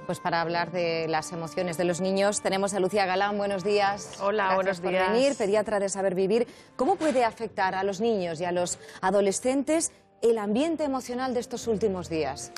Pues para hablar de las emociones de los niños tenemos a Lucía Galán. Buenos días. Hola, Gracias buenos días. por venir, pediatra de Saber Vivir. ¿Cómo puede afectar a los niños y a los adolescentes el ambiente emocional de estos últimos días?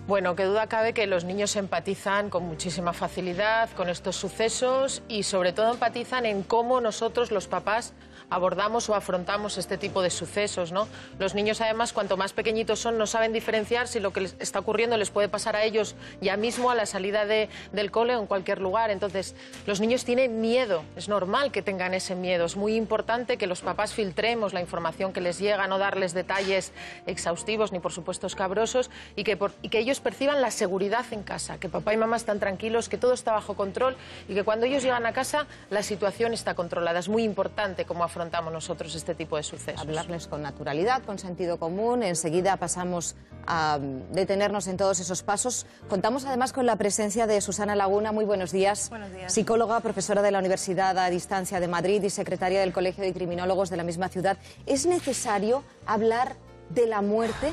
Bueno, qué duda cabe que los niños empatizan con muchísima facilidad con estos sucesos y sobre todo empatizan en cómo nosotros, los papás, abordamos o afrontamos este tipo de sucesos, ¿no? Los niños, además, cuanto más pequeñitos son, no saben diferenciar si lo que les está ocurriendo les puede pasar a ellos ya mismo a la salida del cole o en cualquier lugar. Entonces, los niños tienen miedo, es normal que tengan ese miedo. Es muy importante que los papás filtremos la información que les llega, no darles detalles exhaustivos ni, por supuesto, escabrosos, y que ellos perciban la seguridad en casa, que papá y mamá están tranquilos, que todo está bajo control y que cuando ellos llegan a casa la situación está controlada. Es muy importante cómo afrontamos nosotros este tipo de sucesos. Hablarles con naturalidad, con sentido común. Enseguida pasamos a detenernos en todos esos pasos. Contamos además con la presencia de Susana Laguna. Muy buenos días. Buenos días. Psicóloga, profesora de la Universidad a Distancia de Madrid y secretaria del Colegio de Criminólogos de la misma ciudad. ¿Es necesario hablar de la muerte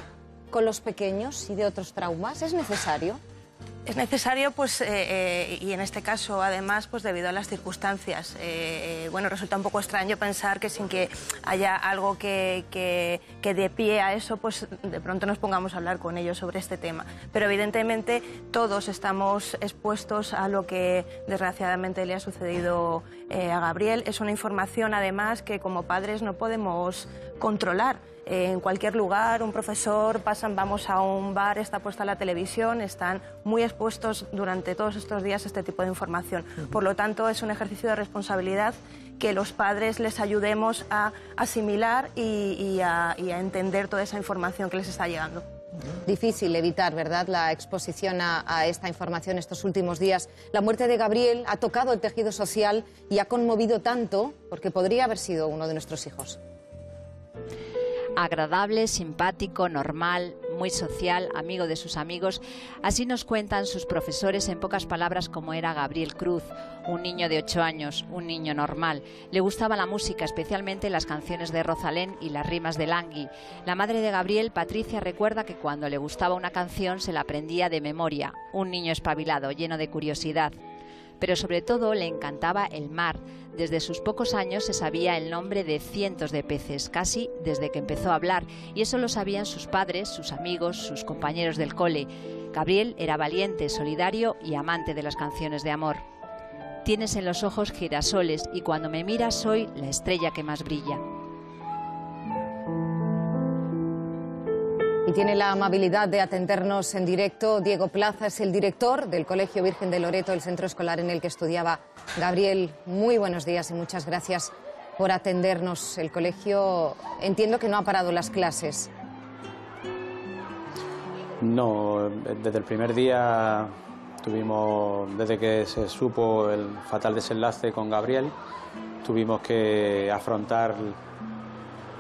con los pequeños y de otros traumas? ¿Es necesario? Es necesario, pues, y en este caso, además, pues debido a las circunstancias. Bueno, resulta un poco extraño pensar que sin que haya algo que dé pie a eso, pues de pronto nos pongamos a hablar con ellos sobre este tema. Pero evidentemente todos estamos expuestos a lo que desgraciadamente le ha sucedido a Gabriel. Es una información, además, que como padres no podemos controlar. En cualquier lugar, un profesor, vamos a un bar, está puesta la televisión, están muy expuestos durante todos estos días a este tipo de información. Por lo tanto, es un ejercicio de responsabilidad que los padres les ayudemos a asimilar y a entender toda esa información que les está llegando. Difícil evitar, ¿verdad?, la exposición a esta información estos últimos días. La muerte de Gabriel ha tocado el tejido social y ha conmovido tanto porque podría haber sido uno de nuestros hijos. Agradable, simpático, normal, muy social, amigo de sus amigos. Así nos cuentan sus profesores en pocas palabras cómo era Gabriel Cruz, un niño de 8 años, un niño normal. Le gustaba la música, especialmente las canciones de Rosalén y las rimas de Langui. La madre de Gabriel, Patricia, recuerda que cuando le gustaba una canción se la aprendía de memoria. Un niño espabilado, lleno de curiosidad. Pero sobre todo le encantaba el mar. Desde sus pocos años se sabía el nombre de cientos de peces, casi desde que empezó a hablar, y eso lo sabían sus padres, sus amigos, sus compañeros del cole. Gabriel era valiente, solidario y amante de las canciones de amor. Tienes en los ojos girasoles y cuando me miras soy la estrella que más brilla. Y tiene la amabilidad de atendernos en directo. Diego Plaza es el director del Colegio Virgen de Loreto, el centro escolar en el que estudiaba Gabriel. Muy buenos días y muchas gracias por atendernos. El colegio, entiendo que no ha parado las clases. No, desde el primer día desde que se supo el fatal desenlace con Gabriel, tuvimos que afrontar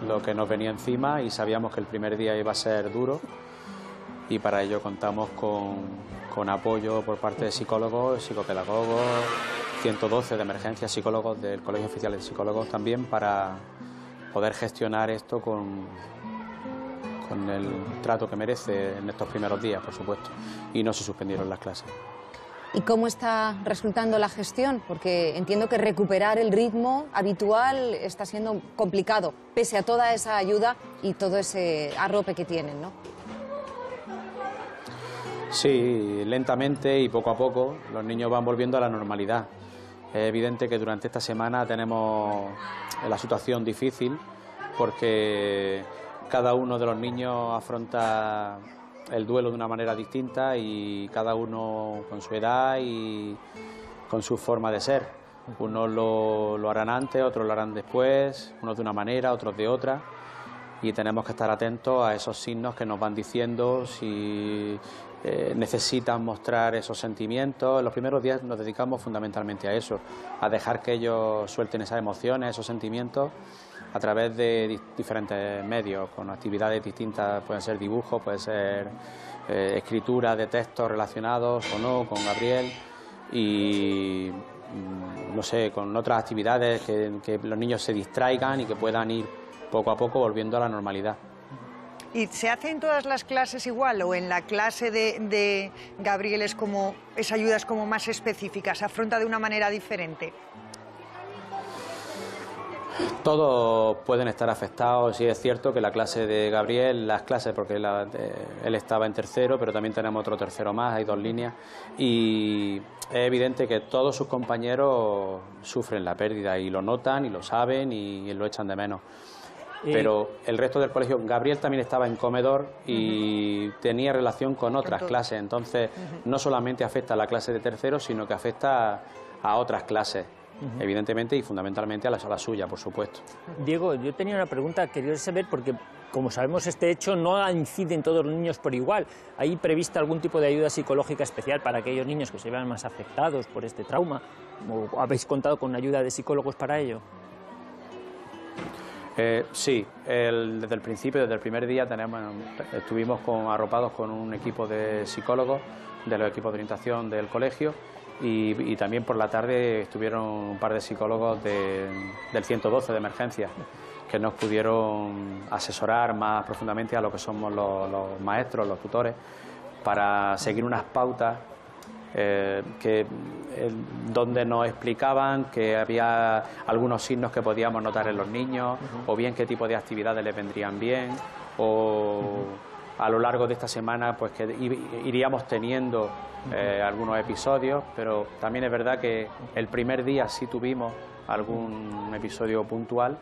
lo que nos venía encima y sabíamos que el primer día iba a ser duro y para ello contamos con apoyo por parte de psicólogos, psicopedagogos, 112 de emergencia, psicólogos del Colegio Oficial de Psicólogos también para poder gestionar esto con el trato que merece en estos primeros días, por supuesto, y no se suspendieron las clases. ¿Y cómo está resultando la gestión? Porque entiendo que recuperar el ritmo habitual está siendo complicado, pese a toda esa ayuda y todo ese arrope que tienen, ¿no? Sí, lentamente y poco a poco los niños van volviendo a la normalidad. Es evidente que durante esta semana tenemos la situación difícil porque cada uno de los niños afronta el duelo de una manera distinta y cada uno con su edad y con su forma de ser. Unos lo harán antes, otros lo harán después, unos de una manera, otros de otra, y tenemos que estar atentos a esos signos que nos van diciendo si necesitan mostrar esos sentimientos. En los primeros días nos dedicamos fundamentalmente a eso, a dejar que ellos suelten esas emociones, esos sentimientos, a través de diferentes medios, con actividades distintas, pueden ser dibujos, puede ser escritura de textos relacionados o no con Gabriel y no sé, con otras actividades que los niños se distraigan y que puedan ir poco a poco volviendo a la normalidad. ¿Y se hace en todas las clases igual o en la clase de Gabriel esa ayuda es como más específica, se afronta de una manera diferente? Todos pueden estar afectados. Sí, es cierto que la clase de Gabriel, las clases, porque él estaba en tercero, pero también tenemos otro tercero más, hay 2 líneas, y es evidente que todos sus compañeros sufren la pérdida y lo notan y lo saben y lo echan de menos. Pero el resto del colegio, Gabriel también estaba en comedor y tenía relación con otras clases, entonces no solamente afecta a la clase de tercero, sino que afecta a otras clases. Evidentemente y fundamentalmente a la suya, por supuesto. Diego, yo tenía una pregunta, quería saber, porque como sabemos este hecho no incide en todos los niños por igual. ¿Hay prevista algún tipo de ayuda psicológica especial para aquellos niños que se vean más afectados por este trauma? ¿O habéis contado con ayuda de psicólogos para ello? Sí, desde el principio, desde el primer día estuvimos arropados con un equipo de psicólogos de los equipos de orientación del colegio. Y también por la tarde estuvieron un par de psicólogos del 112 de emergencia que nos pudieron asesorar más profundamente a lo que somos los maestros, los tutores, para seguir unas pautas donde nos explicaban que había algunos signos que podíamos notar en los niños, o bien qué tipo de actividades les vendrían bien, o a lo largo de esta semana pues que iríamos teniendo algunos episodios, pero también es verdad que el primer día sí tuvimos algún episodio puntual,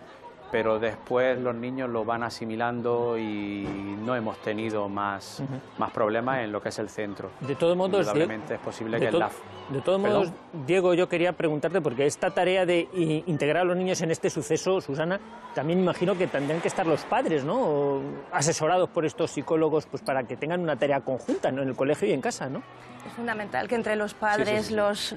pero después los niños lo van asimilando y no hemos tenido más problemas en lo que es el centro. De todos modos, indudablemente es posible que de todos modos, Diego, yo quería preguntarte, porque esta tarea de integrar a los niños en este suceso, Susana, también imagino que tendrán que estar los padres, ¿no? O asesorados por estos psicólogos, pues para que tengan una tarea conjunta, ¿no? En el colegio y en casa, ¿no? Es fundamental que entre los padres, los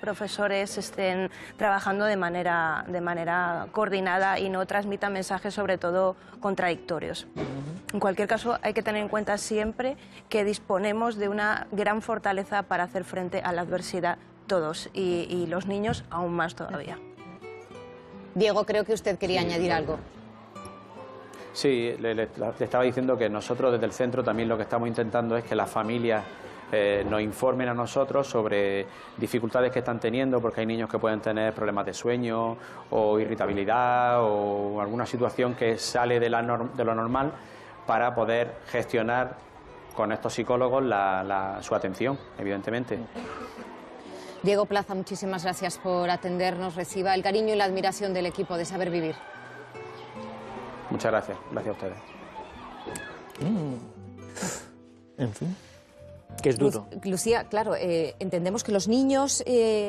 profesores estén trabajando de manera coordinada y no transmitan mensajes sobre todo contradictorios. En cualquier caso, hay que tener en cuenta siempre que disponemos de una gran fortaleza para hacer frente a la adversidad todos y los niños aún más todavía. Diego, creo que usted quería añadir algo. Sí, le estaba diciendo que nosotros desde el centro también lo que estamos intentando es que las familias nos informen a nosotros sobre dificultades que están teniendo, porque hay niños que pueden tener problemas de sueño o irritabilidad o alguna situación que sale de lo normal, para poder gestionar con estos psicólogos su atención, evidentemente. Diego Plaza, muchísimas gracias por atendernos. Reciba el cariño y la admiración del equipo de Saber Vivir. Muchas gracias. Gracias a ustedes. En fin, que es duro. Lucía, claro, entendemos que los niños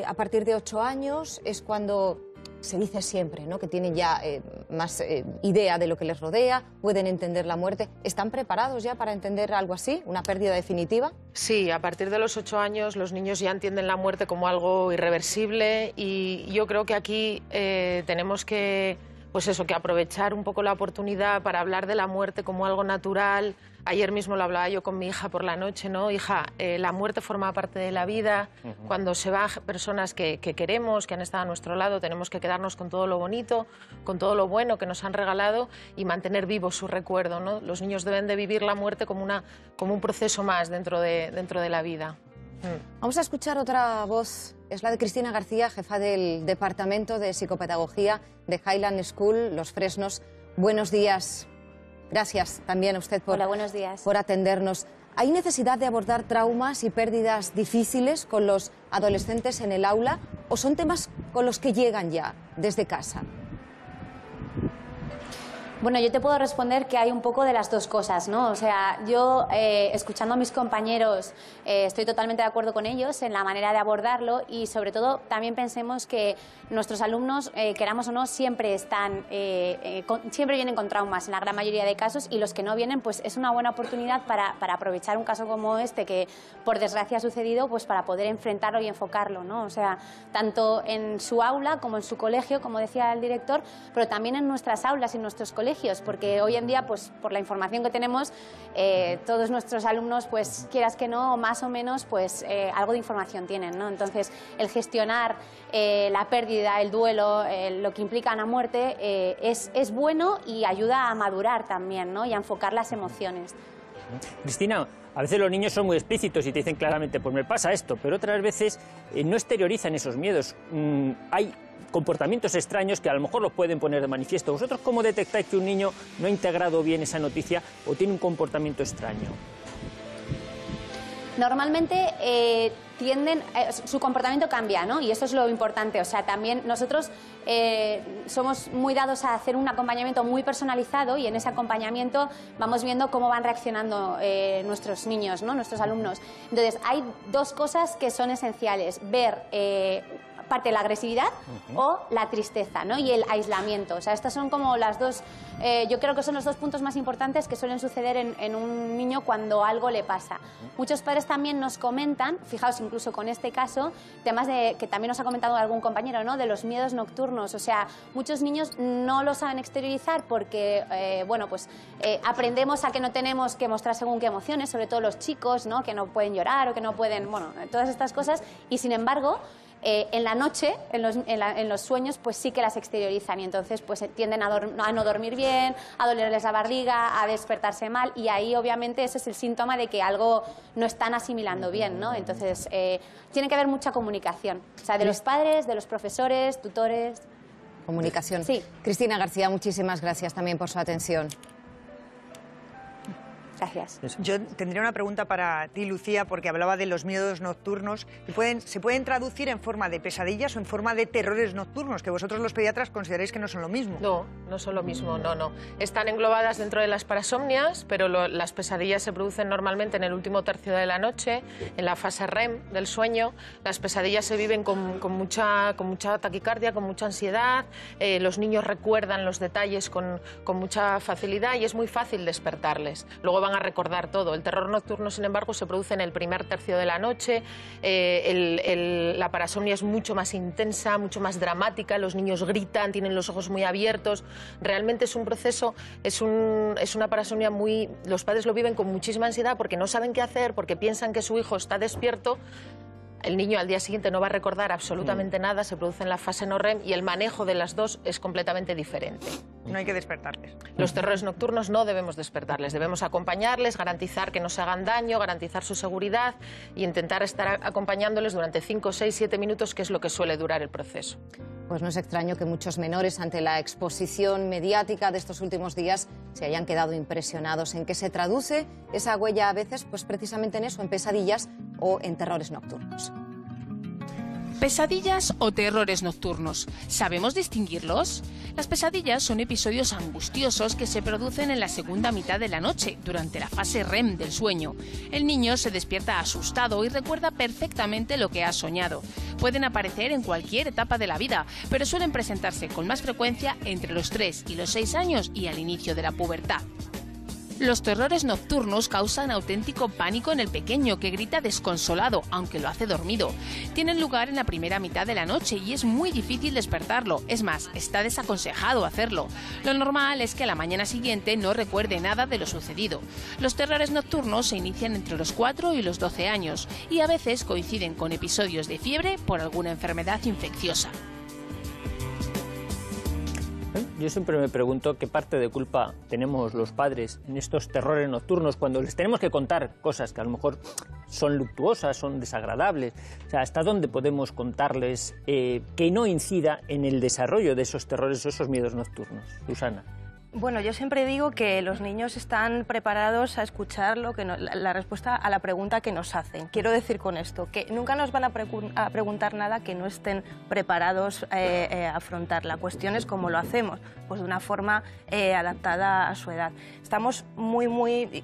a partir de 8 años es cuando se dice siempre, ¿no?, que tienen ya más idea de lo que les rodea, pueden entender la muerte. ¿Están preparados ya para entender algo así, una pérdida definitiva? Sí, a partir de los 8 años los niños ya entienden la muerte como algo irreversible, y yo creo que aquí tenemos que, pues eso, que aprovechar un poco la oportunidad para hablar de la muerte como algo natural. Ayer mismo lo hablaba yo con mi hija por la noche, ¿no? Hija, la muerte forma parte de la vida. Cuando se van personas que queremos, que han estado a nuestro lado, tenemos que quedarnos con todo lo bonito, con todo lo bueno que nos han regalado y mantener vivo su recuerdo, ¿no? Los niños deben de vivir la muerte como un proceso más dentro de la vida. Vamos a escuchar otra voz, es la de Cristina García, jefa del Departamento de Psicopedagogía de Highland School, Los Fresnos. Buenos días. Gracias también a usted por atendernos. ¿Hay necesidad de abordar traumas y pérdidas difíciles con los adolescentes en el aula o son temas con los que llegan ya desde casa? Bueno, yo te puedo responder que hay un poco de las dos cosas, ¿no? O sea, yo, escuchando a mis compañeros, estoy totalmente de acuerdo con ellos en la manera de abordarlo, y sobre todo también pensemos que nuestros alumnos, queramos o no, siempre vienen con traumas en la gran mayoría de casos, y los que no vienen, pues es una buena oportunidad para aprovechar un caso como este, que por desgracia ha sucedido, pues para poder enfrentarlo y enfocarlo, ¿no? O sea, tanto en su aula como en su colegio, como decía el director, pero también en nuestras aulas y en nuestros colegios, colegios, porque hoy en día, pues por la información que tenemos, todos nuestros alumnos, pues quieras que no, más o menos, pues algo de información tienen, ¿no? Entonces, el gestionar la pérdida, el duelo, lo que implica una muerte, es bueno y ayuda a madurar también, ¿no? Y a enfocar las emociones. Cristina, a veces los niños son muy explícitos y te dicen claramente, pues me pasa esto, pero otras veces no exteriorizan esos miedos. Hay comportamientos extraños que a lo mejor los pueden poner de manifiesto. ¿Vosotros cómo detectáis que un niño no ha integrado bien esa noticia o tiene un comportamiento extraño? Normalmente su comportamiento cambia, ¿no? Y eso es lo importante. O sea, también nosotros somos muy dados a hacer un acompañamiento muy personalizado y en ese acompañamiento vamos viendo cómo van reaccionando nuestros niños, ¿no? Nuestros alumnos. Entonces, hay dos cosas que son esenciales. Ver parte de la agresividad o la tristeza, ¿no? Y el aislamiento. O sea, estas son como las dos, yo creo que son los dos puntos más importantes que suelen suceder en un niño cuando algo le pasa. Muchos padres también nos comentan, fijaos incluso con este caso, temas de que también nos ha comentado algún compañero, ¿no? De los miedos nocturnos. O sea, muchos niños no lo saben exteriorizar porque, bueno, pues aprendemos a que no tenemos que mostrar según qué emociones, sobre todo los chicos, ¿no? Que no pueden llorar o que no pueden, bueno, todas estas cosas, y sin embargo, en la noche, en los sueños, pues sí que las exteriorizan y entonces pues tienden a no dormir bien, a dolerles la barriga, a despertarse mal y ahí obviamente ese es el síntoma de que algo no están asimilando bien, ¿no? Entonces tiene que haber mucha comunicación, o sea, de los padres, de los profesores, tutores. Comunicación. Sí. Cristina García, muchísimas gracias también por su atención. Gracias. Yo tendría una pregunta para ti, Lucía, porque hablaba de los miedos nocturnos. ¿Se pueden traducir en forma de pesadillas o en forma de terrores nocturnos, que vosotros los pediatras consideráis que no son lo mismo? No, no son lo mismo, no. Están englobadas dentro de las parasomnias, pero las pesadillas se producen normalmente en el último tercio de la noche, en la fase REM del sueño. Las pesadillas se viven con mucha taquicardia, con mucha ansiedad. Los niños recuerdan los detalles con mucha facilidad y es muy fácil despertarles. Luego van a recordar todo. El terror nocturno, sin embargo, se produce en el primer tercio de la noche. La parasomnia es mucho más intensa, mucho más dramática. Los niños gritan, tienen los ojos muy abiertos. Realmente es un proceso, es una parasomnia muy... Los padres lo viven con muchísima ansiedad porque no saben qué hacer, porque piensan que su hijo está despierto. El niño al día siguiente no va a recordar absolutamente nada, se produce en la fase no REM y el manejo de las dos es completamente diferente. No hay que despertarles. Los terrores nocturnos no debemos despertarles, debemos acompañarles, garantizar que no se hagan daño, garantizar su seguridad e intentar estar acompañándoles durante 5, 6, 7 minutos, que es lo que suele durar el proceso. Pues no es extraño que muchos menores, ante la exposición mediática de estos últimos días, se hayan quedado impresionados. ¿En qué se traduce esa huella a veces? Pues precisamente en eso, en pesadillas o en terrores nocturnos. ¿Pesadillas o terrores nocturnos? ¿Sabemos distinguirlos? Las pesadillas son episodios angustiosos que se producen en la segunda mitad de la noche, durante la fase REM del sueño. El niño se despierta asustado y recuerda perfectamente lo que ha soñado. Pueden aparecer en cualquier etapa de la vida, pero suelen presentarse con más frecuencia entre los 3 y los 6 años y al inicio de la pubertad. Los terrores nocturnos causan auténtico pánico en el pequeño, que grita desconsolado, aunque lo hace dormido. Tienen lugar en la primera mitad de la noche y es muy difícil despertarlo. Es más, está desaconsejado hacerlo. Lo normal es que a la mañana siguiente no recuerde nada de lo sucedido. Los terrores nocturnos se inician entre los 4 y los 12 años y a veces coinciden con episodios de fiebre por alguna enfermedad infecciosa. Yo siempre me pregunto qué parte de culpa tenemos los padres en estos terrores nocturnos cuando les tenemos que contar cosas que a lo mejor son luctuosas, son desagradables. O sea, ¿hasta dónde podemos contarles que no incida en el desarrollo de esos terrores o esos miedos nocturnos? Susana. Bueno, yo siempre digo que los niños están preparados a escuchar la respuesta a la pregunta que nos hacen. Quiero decir con esto que nunca nos van a preguntar nada que no estén preparados a afrontar. La cuestión es cómo lo hacemos, pues de una forma adaptada a su edad. Estamos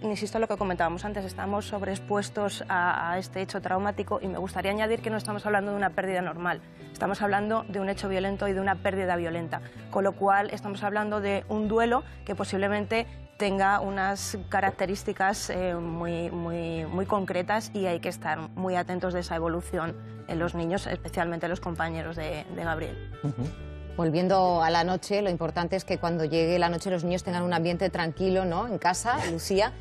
insisto en lo que comentábamos antes, estamos sobreexpuestos a este hecho traumático y me gustaría añadir que no estamos hablando de una pérdida normal, estamos hablando de un hecho violento y de una pérdida violenta, con lo cual estamos hablando de un duelo que posiblemente tenga unas características muy concretas y hay que estar muy atentos de esa evolución en los niños, especialmente los compañeros de Gabriel. Volviendo a la noche, lo importante es que cuando llegue la noche los niños tengan un ambiente tranquilo, ¿no? En casa, Lucía,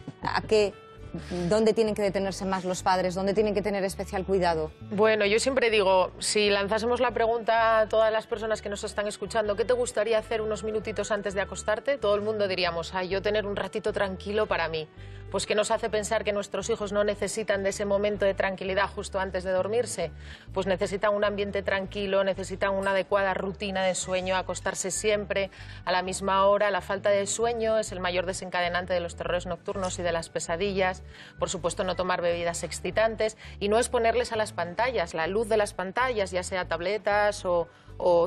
¿dónde tienen que detenerse más los padres? ¿Dónde tienen que tener especial cuidado? Bueno, yo siempre digo, si lanzásemos la pregunta a todas las personas que nos están escuchando, ¿qué te gustaría hacer unos minutitos antes de acostarte? Todo el mundo diríamos, yo tener un ratito tranquilo para mí. Pues ¿qué nos hace pensar que nuestros hijos no necesitan de ese momento de tranquilidad justo antes de dormirse? Pues necesitan un ambiente tranquilo, necesitan una adecuada rutina de sueño, acostarse siempre a la misma hora. La falta de sueño es el mayor desencadenante de los terrores nocturnos y de las pesadillas. Por supuesto, no tomar bebidas excitantes y no exponerles a las pantallas, la luz de las pantallas, ya sea tabletas o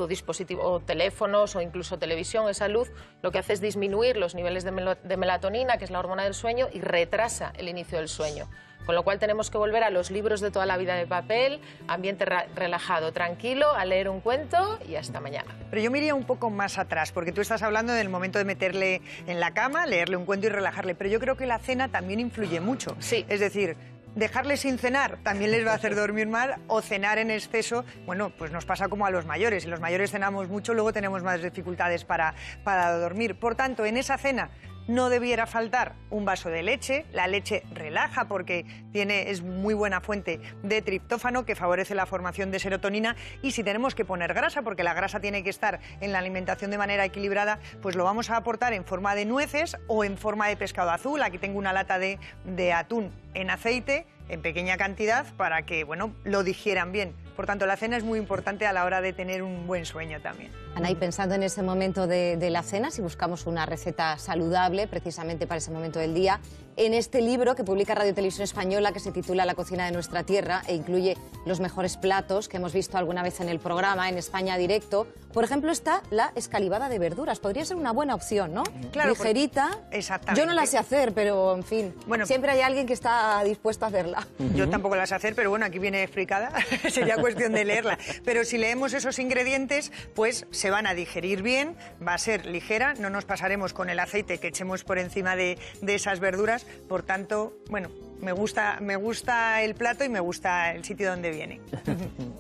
dispositivos, o teléfonos o incluso televisión. Esa luz lo que hace es disminuir los niveles de melatonina, que es la hormona del sueño, y retrasa el inicio del sueño. Con lo cual tenemos que volver a los libros de toda la vida de papel, ambiente relajado, tranquilo, a leer un cuento y hasta mañana. Pero yo me iría un poco más atrás, porque tú estás hablando del momento de meterle en la cama, leerle un cuento y relajarle, pero yo creo que la cena también influye mucho. Sí. Es decir, dejarle sin cenar también les va a hacer dormir mal, o cenar en exceso, bueno, pues nos pasa como a los mayores. Si los mayores cenamos mucho, luego tenemos más dificultades para dormir. Por tanto, en esa cena no debiera faltar un vaso de leche. La leche relaja porque es muy buena fuente de triptófano, que favorece la formación de serotonina. Y si tenemos que poner grasa, porque la grasa tiene que estar en la alimentación de manera equilibrada, pues lo vamos a aportar en forma de nueces o en forma de pescado azul. Aquí tengo una lata de atún en aceite, en pequeña cantidad, para que, bueno, lo digieran bien. Por tanto, la cena es muy importante a la hora de tener un buen sueño también. Ana, y pensando en ese momento de la cena, si buscamos una receta saludable precisamente para ese momento del día, en este libro que publica Radio Televisión Española, que se titula La cocina de nuestra tierra e incluye los mejores platos que hemos visto alguna vez en el programa, en España Directo, por ejemplo, está la escalivada de verduras. Podría ser una buena opción, ¿no? Claro, ligerita. Exactamente. Yo no la sé hacer, pero, en fin, bueno, siempre hay alguien que está dispuesto a hacerla. Yo tampoco la sé hacer, pero bueno, aquí viene explicada. Sería cuestión de leerla. Pero si leemos esos ingredientes, pues se van a digerir bien, va a ser ligera, no nos pasaremos con el aceite que echemos por encima de esas verduras. Por tanto, bueno, me gusta el plato y me gusta el sitio donde viene.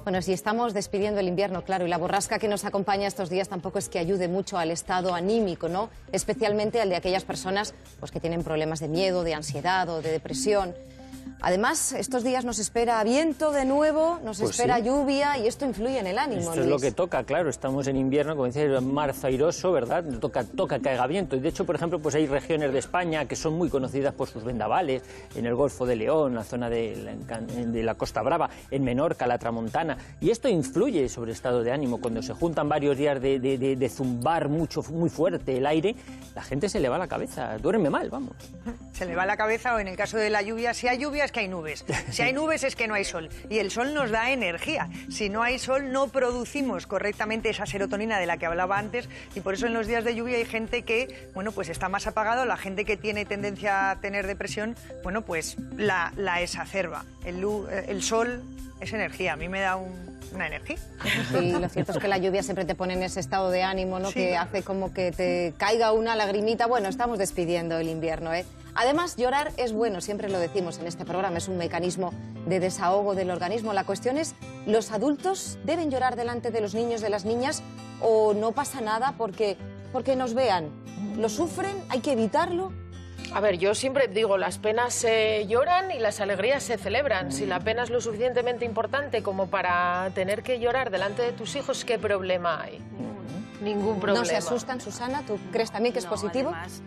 Bueno, si estamos despidiendo el invierno, claro, y la borrasca que nos acompaña estos días tampoco es que ayude mucho al estado anímico, ¿no? Especialmente al de aquellas personas pues, que tienen problemas de miedo, de ansiedad o de depresión. Además, estos días nos espera viento de nuevo, nos espera lluvia y esto influye en el ánimo. Esto Luis. es lo que toca, claro, estamos en invierno, como dice, marzo airoso, ¿verdad? Toca que caiga viento. Y de hecho, por ejemplo, pues hay regiones de España que son muy conocidas por sus vendavales, en el Golfo de León, la zona de la Costa Brava, en Menorca, la Tramontana. Y esto influye sobre el estado de ánimo. Cuando se juntan varios días de zumbar mucho, muy fuerte el aire, la gente se le va la cabeza, duerme mal, vamos. Se le va la cabeza, o en el caso de la lluvia, si hay lluvia es que hay nubes. Si hay nubes es que no hay sol. Y el sol nos da energía. Si no hay sol no producimos correctamente esa serotonina de la que hablaba antes, y por eso en los días de lluvia hay gente que, bueno, pues está más apagado. La gente que tiene tendencia a tener depresión, bueno, pues la exacerba. El sol es energía. A mí me da una energía. Sí, lo cierto es que la lluvia siempre te pone en ese estado de ánimo, ¿no? Sí. Que hace como que te caiga una lagrimita. Bueno, estamos despidiendo el invierno, ¿eh? Además, llorar es bueno, siempre lo decimos en este programa, es un mecanismo de desahogo del organismo. La cuestión es, ¿los adultos deben llorar delante de los niños, de las niñas, o no pasa nada porque nos vean? ¿Lo sufren? ¿Hay que evitarlo? A ver, yo siempre digo, las penas se lloran y las alegrías se celebran. Si la pena es lo suficientemente importante como para tener que llorar delante de tus hijos, ¿qué problema hay? Ningún problema. ¿No se asustan, Susana? ¿Tú crees también que es positivo? Además,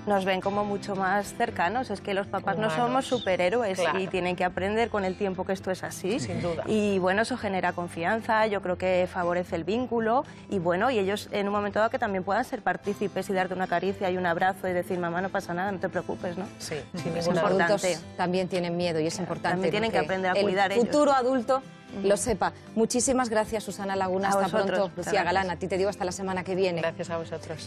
nos ven como mucho más cercanos. Es que los papás humanos. No somos superhéroes, claro. Y tienen que aprender con el tiempo que esto es así. Sin duda. Y bueno, eso genera confianza, yo creo que favorece el vínculo y bueno, y ellos en un momento dado que también puedan ser partícipes y darte una caricia y un abrazo y decir, mamá, no pasa nada, no te preocupes, ¿no? Sí, es importante. Los adultos también tienen miedo y es importante. También tienen que aprender a cuidar el futuro adulto lo sepa. Muchísimas gracias, Susana Laguna. Hasta pronto. Lucía Galán, a ti te digo hasta la semana que viene. Gracias a vosotros.